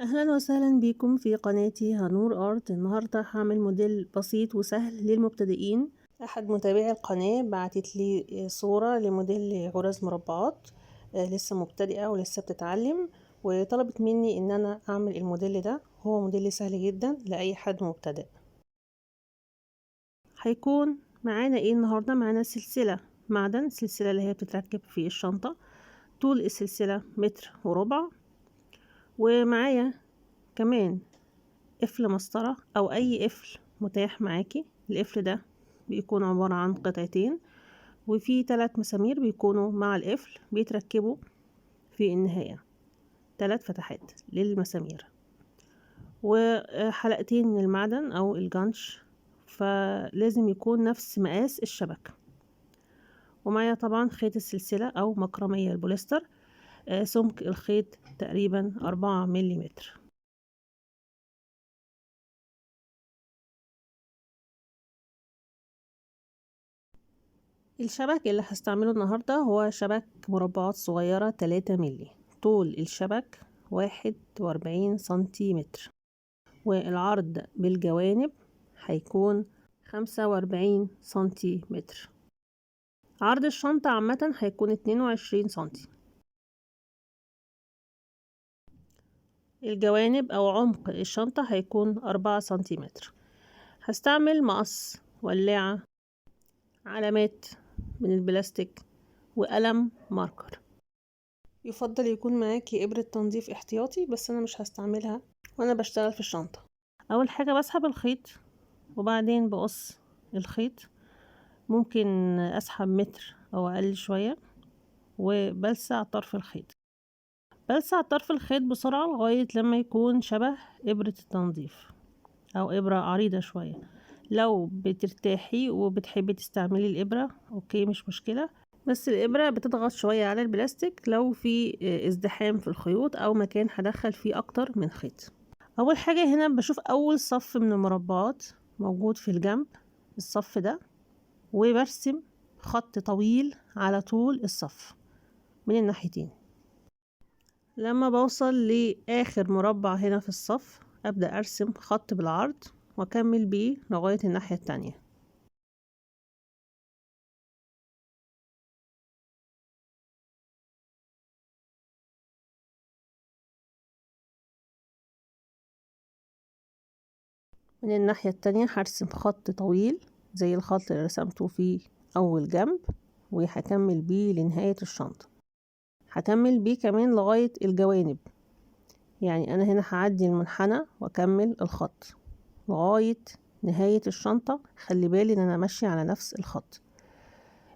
اهلا وسهلا بكم في قناتي هنور ارت. النهارده هعمل موديل بسيط وسهل للمبتدئين. احد متابعي القناه بعتت لي صوره لموديل غرز مربعات، لسه مبتدئه ولسه بتتعلم، وطلبت مني ان انا اعمل الموديل ده. هو موديل سهل جدا لاي حد مبتدئ. هيكون معانا ايه النهارده؟ معانا سلسله معدن، السلسله اللي هي بتتركب في الشنطه. طول السلسله 1.25 متر، ومعايا كمان قفل مسطرة او اي قفل متاح معاكي. القفل ده بيكون عبارة عن قطعتين، وفي 3 مسامير بيكونوا مع القفل بيتركبوا في النهاية، 3 فتحات للمسامير، وحلقتين من المعدن او الجانش، فلازم يكون نفس مقاس الشبكة. ومعايا طبعا خيط السلسلة او مكرمية البوليستر، سمك الخيط تقريبا 4 ملم. الشبك اللي هستعمله النهاردة هو شبك مربعات صغيرة 3 ملي. طول الشبك 41 سنتيمتر، والعرض بالجوانب هيكون 45 سنتيمتر. عرض الشنطة عامة هيكون 22 سنتي. الجوانب أو عمق الشنطة هيكون 4 سنتيمتر. هستعمل مقص، ولاعة، علامات من البلاستيك، وقلم ماركر. يفضل يكون معاكي إبرة تنظيف احتياطي، بس أنا مش هستعملها وأنا بشتغل في الشنطة. أول حاجة بسحب الخيط، وبعدين بقص الخيط. ممكن أسحب متر أو أقل شوية، وبلسع طرف الخيط. بلسع طرف الخيط بسرعة لغاية لما يكون شبه إبرة التنظيف أو إبرة عريضة شوية. لو بترتاحي وبتحبي تستعملي الإبرة أوكي، مش مشكلة، بس الإبرة بتضغط شوية على البلاستيك لو في ازدحام في الخيوط أو مكان هدخل فيه أكتر من خيط. أول حاجة هنا بشوف أول صف من المربعات موجود في الجنب، الصف ده، وبرسم خط طويل على طول الصف من الناحيتين. لما بوصل لآخر مربع هنا في الصف أبدأ أرسم خط بالعرض وأكمل بيه لغاية الناحية التانية. من الناحية التانية هرسم خط طويل زي الخط اللي رسمته في أول جنب، وهكمل بيه لنهاية الشنطة. هكمل بيه كمان لغاية الجوانب، يعني أنا هنا هعدي المنحنى وأكمل الخط لغاية نهاية الشنطة. خلي بالي إن أنا ماشية على نفس الخط.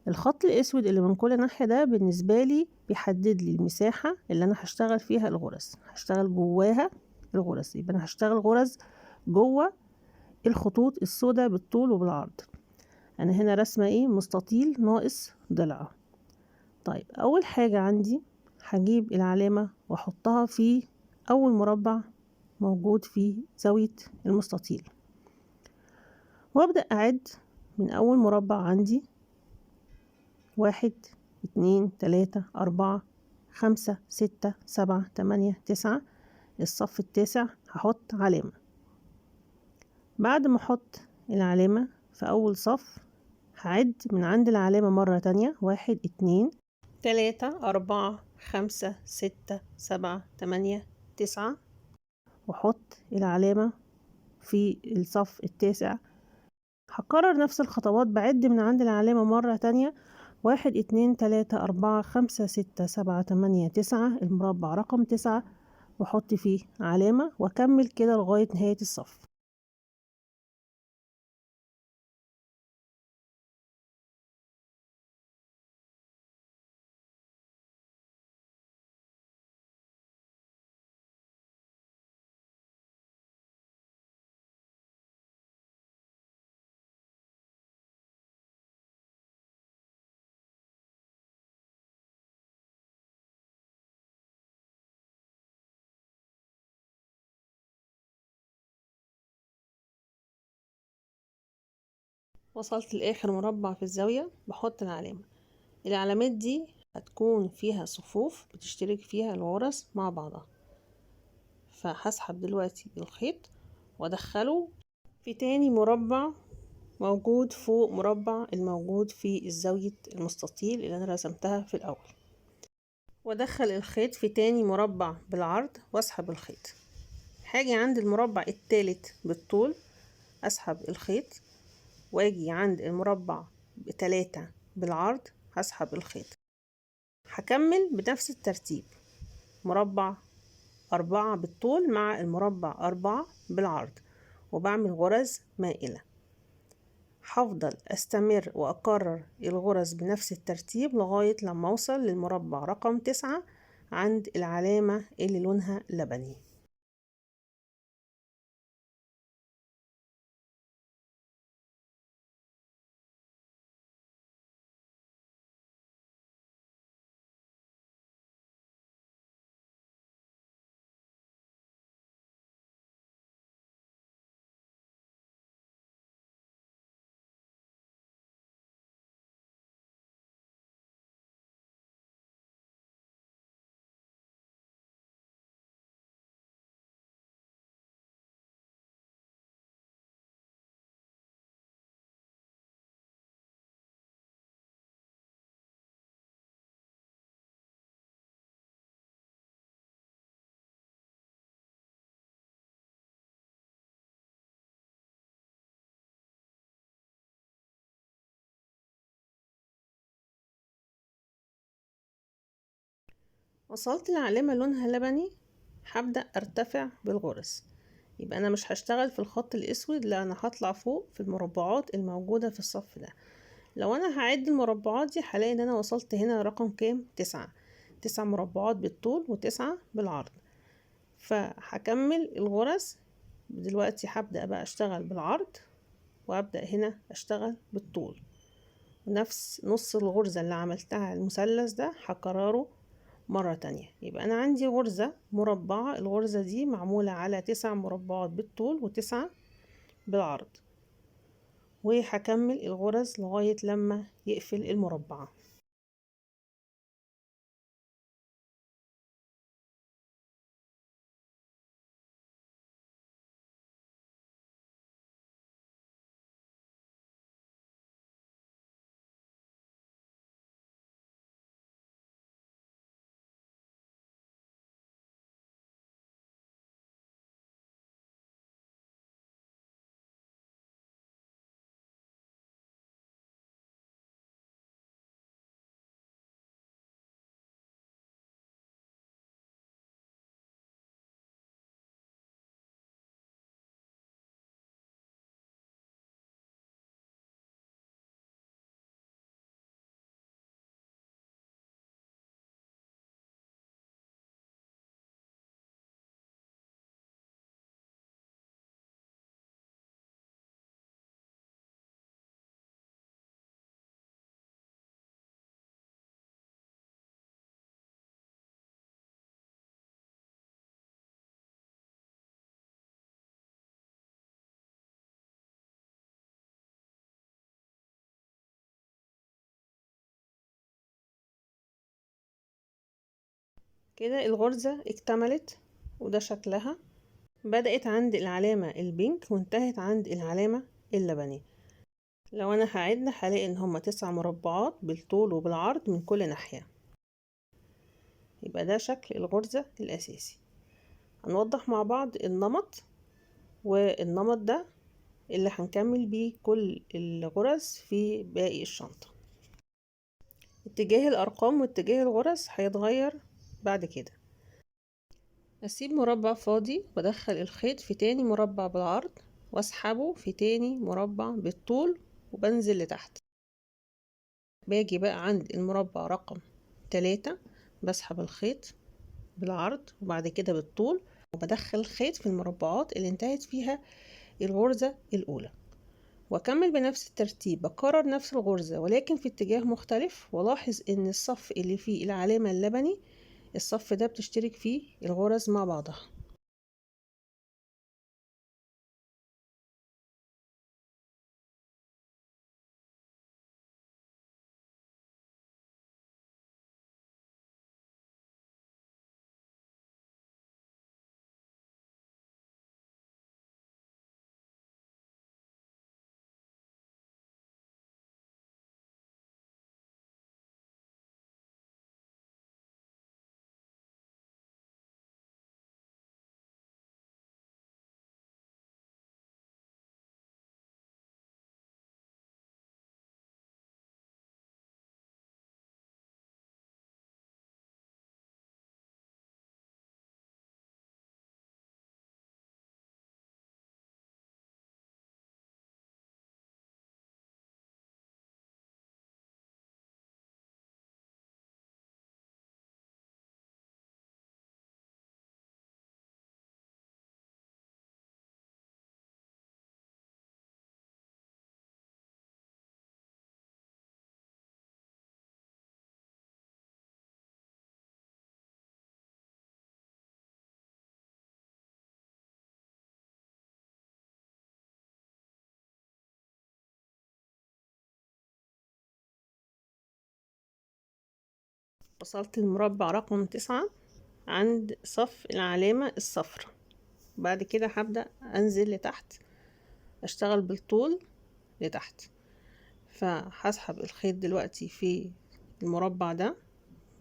الخط الأسود اللي من كل ناحية ده بالنسبة لي بيحدد لي المساحة اللي أنا هشتغل فيها الغرز. هشتغل جواها الغرز، يبقى أنا هشتغل غرز جوه الخطوط السوداء بالطول وبالعرض. انا هنا رسمة ايه؟ مستطيل ناقص ضلع. طيب اول حاجة عندي هجيب العلامة واحطها في اول مربع موجود في زاوية المستطيل، وابدأ اعد من اول مربع عندي 1 2 3 4 5 6 7 8 9. الصف التاسع هحط علامة. بعد ما احط العلامة في اول صف هعد من عند العلامة مرة تانية 1 2 3 4 5 6 7 8 9، واحط العلامة في الصف التاسع. هكرر نفس الخطوات، بعد من عند العلامة مرة تانية 1 2 3 4 5 6 7 8 9، المربع رقم 9، واحط فيه علامة واكمل كده لغاية نهاية الصف. وصلت لاخر مربع في الزاوية بحط العلامة. العلامات دي هتكون فيها صفوف بتشترك فيها الغرز مع بعضها، فهسحب دلوقتي الخيط وادخله في تاني مربع موجود فوق مربع الموجود في الزاوية المستطيل اللي انا رسمتها في الاول، وادخل الخيط في تاني مربع بالعرض واسحب الخيط. هاجي عند المربع التالت بالطول اسحب الخيط، واجي عند المربع بتلاتة بالعرض هسحب الخيط. هكمل بنفس الترتيب، مربع 4 بالطول مع المربع 4 بالعرض، وبعمل غرز مائلة. هفضل استمر واكرر الغرز بنفس الترتيب لغاية لما اوصل للمربع رقم 9 عند العلامة اللي لونها لبني. وصلت لعلامة لونها لبني، هبدأ ارتفع بالغرز. يبقى انا مش هشتغل في الخط الاسود، لا انا هطلع فوق في المربعات الموجودة في الصف ده. لو انا هعد المربعات دي هلاقي ان انا وصلت هنا رقم كام؟ 9. 9 مربعات بالطول و9 بالعرض. فهكمل الغرز دلوقتي. هبدأ بقى اشتغل بالعرض وابدأ هنا اشتغل بالطول، ونفس نص الغرزة اللي عملتها المثلث ده هكرره مرة تانية. يبقى انا عندي غرزة مربعة، الغرزة دي معمولة على 9 مربعات بالطول و9 بالعرض، وهكمل الغرز لغاية لما يقفل المربعة. كده الغرزة اكتملت، وده شكلها. بدأت عند العلامة البينك وانتهت عند العلامة اللبني. لو انا هعد هلاقي ان هما 9 مربعات بالطول وبالعرض من كل ناحية. يبقى ده شكل الغرزة الاساسي. هنوضح مع بعض النمط، والنمط ده اللي هنكمل بيه كل الغرز في باقي الشنطة. اتجاه الارقام واتجاه الغرز هيتغير بعد كده. اسيب مربع فاضي وادخل الخيط في تاني مربع بالعرض واسحبه في تاني مربع بالطول وبنزل لتحت. باجي بقى عند المربع رقم 3 بسحب الخيط بالعرض وبعد كده بالطول، وبدخل الخيط في المربعات اللي انتهت فيها الغرزة الأولى، واكمل بنفس الترتيب. بكرر نفس الغرزة ولكن في اتجاه مختلف، ولاحظ ان الصف اللي فيه العلامة اللبني الصف ده بتشترك فيه الغرز مع بعضها. وصلت المربع رقم 9 عند صف العلامة الصفراء. بعد كده هبدأ أنزل لتحت، أشتغل بالطول لتحت. فهسحب الخيط دلوقتي في المربع ده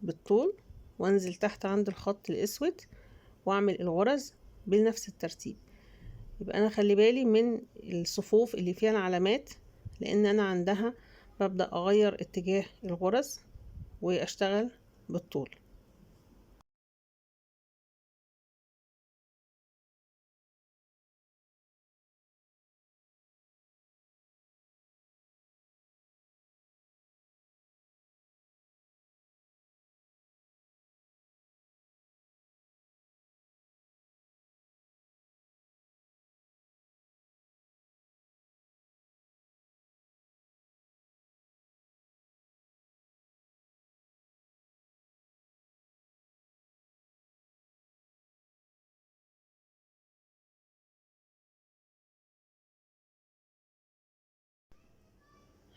بالطول، وانزل تحت عند الخط الأسود واعمل الغرز بنفس الترتيب. يبقى أنا خلي بالي من الصفوف اللي فيها العلامات، لأن أنا عندها ببدأ أغير اتجاه الغرز وأشتغل بالطول.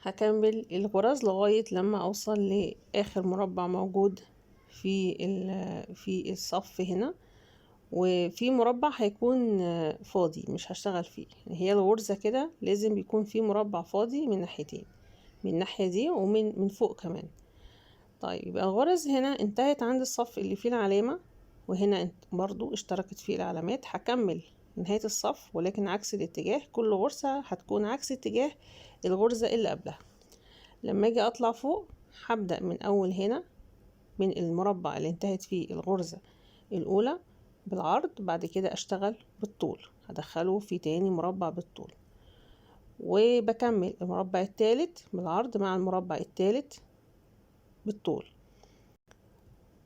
هكمل الغرز لغاية لما اوصل لاخر مربع موجود في الصف هنا، وفي مربع هيكون فاضي مش هشتغل فيه. هي الغرزة كده لازم يكون في مربع فاضي من ناحيتين، من الناحية دي ومن فوق كمان. طيب يبقى الغرز هنا انتهت عند الصف اللي فيه العلامة، وهنا برضو اشتركت فيه العلامات. هكمل نهاية الصف ولكن عكس الاتجاه، كل غرزة هتكون عكس اتجاه الغرزة اللي قبلها. لما اجي اطلع فوق هبدأ من اول هنا، من المربع اللي انتهت فيه الغرزة الاولى بالعرض، بعد كده اشتغل بالطول، هدخله في تاني مربع بالطول، وبكمل المربع الثالث بالعرض مع المربع الثالث بالطول،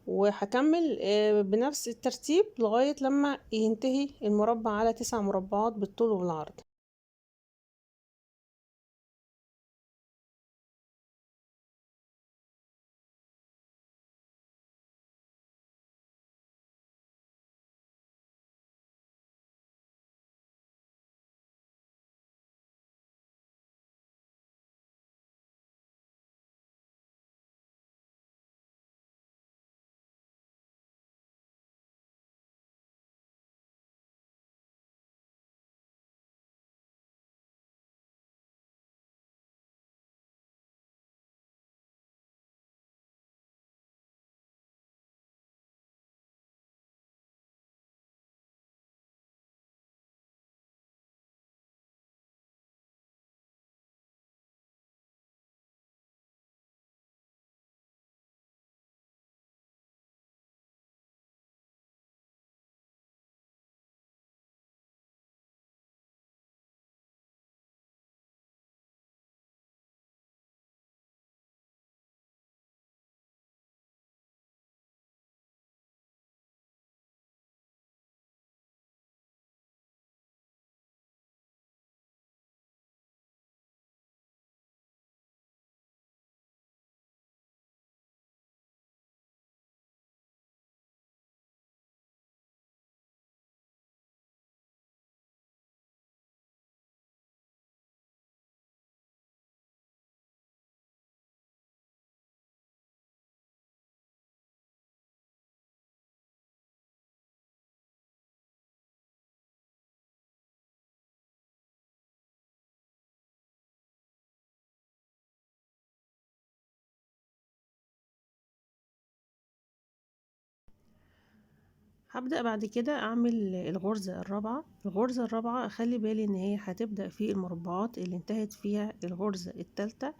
وهكمل بنفس الترتيب لغاية لما ينتهي المربع على 9 مربعات بالطول وبالعرض. هبدأ بعد كده اعمل الغرزة الرابعة. الغرزة الرابعة اخلي بالي ان هي هتبدأ في المربعات اللي انتهت فيها الغرزة الثالثة،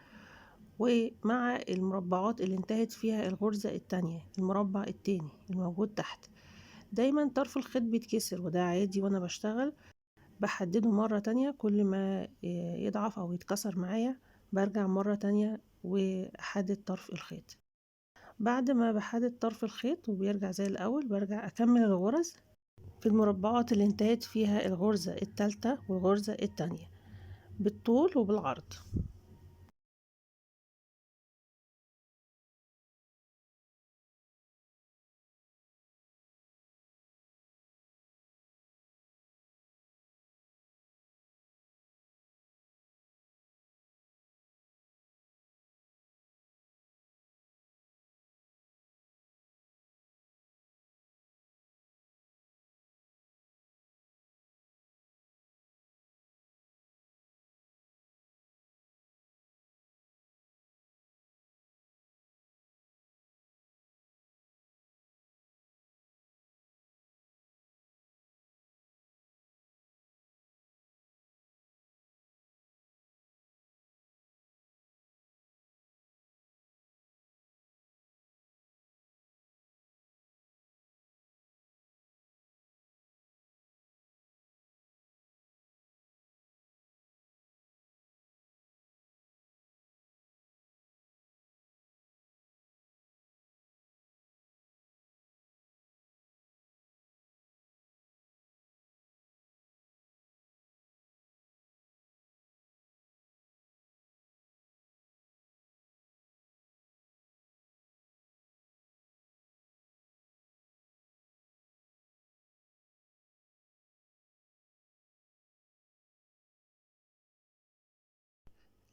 ومع المربعات اللي انتهت فيها الغرزة التانية، المربع التاني الموجود تحت. دايما طرف الخيط بيتكسر وده عادي، وانا بشتغل بحدده مرة تانية، كل ما يضعف او يتكسر معايا برجع مرة تانية واحدد طرف الخيط. بعد ما بحدد طرف الخيط وبيرجع زي الاول، برجع اكمل الغرز في المربعات اللي انتهت فيها الغرزة التالتة والغرزة التانية بالطول وبالعرض.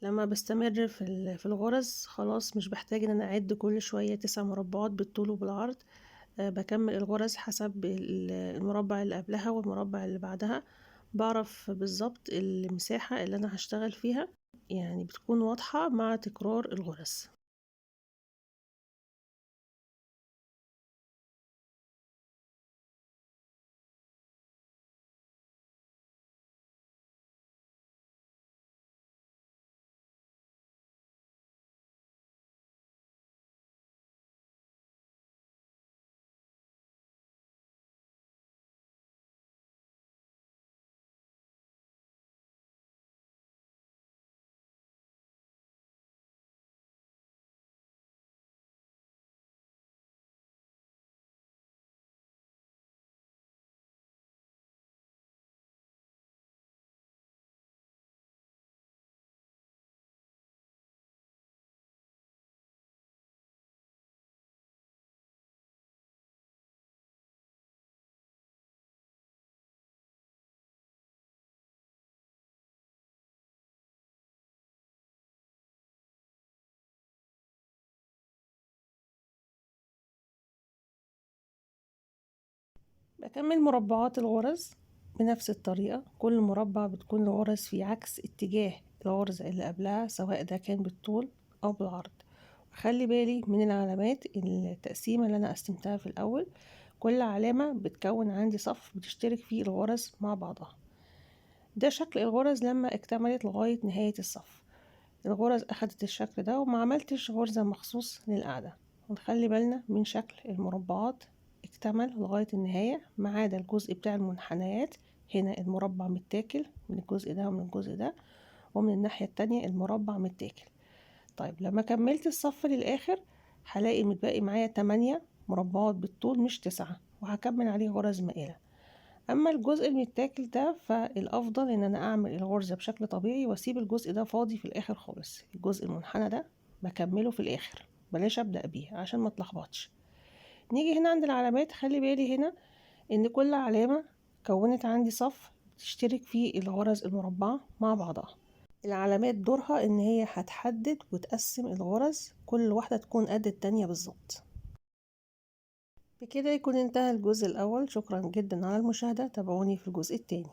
لما بستمر في الغرز خلاص مش بحتاج ان انا اعد كل شوية 9 مربعات بالطول وبالعرض. بكمل الغرز حسب المربع اللي قبلها والمربع اللي بعدها، بعرف بالظبط المساحة اللي انا هشتغل فيها، يعني بتكون واضحة مع تكرار الغرز. بكمل مربعات الغرز بنفس الطريقة، كل مربع بتكون الغرز في عكس اتجاه الغرزة اللي قبلها، سواء ده كان بالطول أو بالعرض. وخلي بالي من العلامات، التقسيمة اللي أنا قسمتها في الأول، كل علامة بتكون عندي صف بتشترك فيه الغرز مع بعضها. ده شكل الغرز لما اكتملت لغاية نهاية الصف. الغرز أخدت الشكل ده وما عملتش غرزة مخصوص للقاعدة. ونخلي بالنا من شكل المربعات، اكتمل لغاية النهاية ما عدا الجزء بتاع المنحنيات. هنا المربع متاكل من الجزء ده ومن الجزء ده، ومن الناحية التانية المربع متاكل. طيب لما كملت الصف للآخر هلاقي متبقي معايا 8 مربعات بالطول مش 9، وهكمل عليه غرز مائلة. اما الجزء المتاكل ده فالافضل ان انا اعمل الغرزة بشكل طبيعي واسيب الجزء ده فاضي في الاخر خالص. الجزء المنحنى ده بكمله في الاخر، بلاش ابدأ بيه عشان ما اتلخبطش. نيجي هنا عند العلامات، خلي بالي هنا ان كل علامة كونت عندي صف بتشترك فيه الغرز المربعة مع بعضها. العلامات دورها ان هي هتحدد وتقسم الغرز، كل واحدة تكون قد التانية بالظبط. بكده يكون انتهى الجزء الأول. شكرا جدا على المشاهدة، تابعوني في الجزء التاني.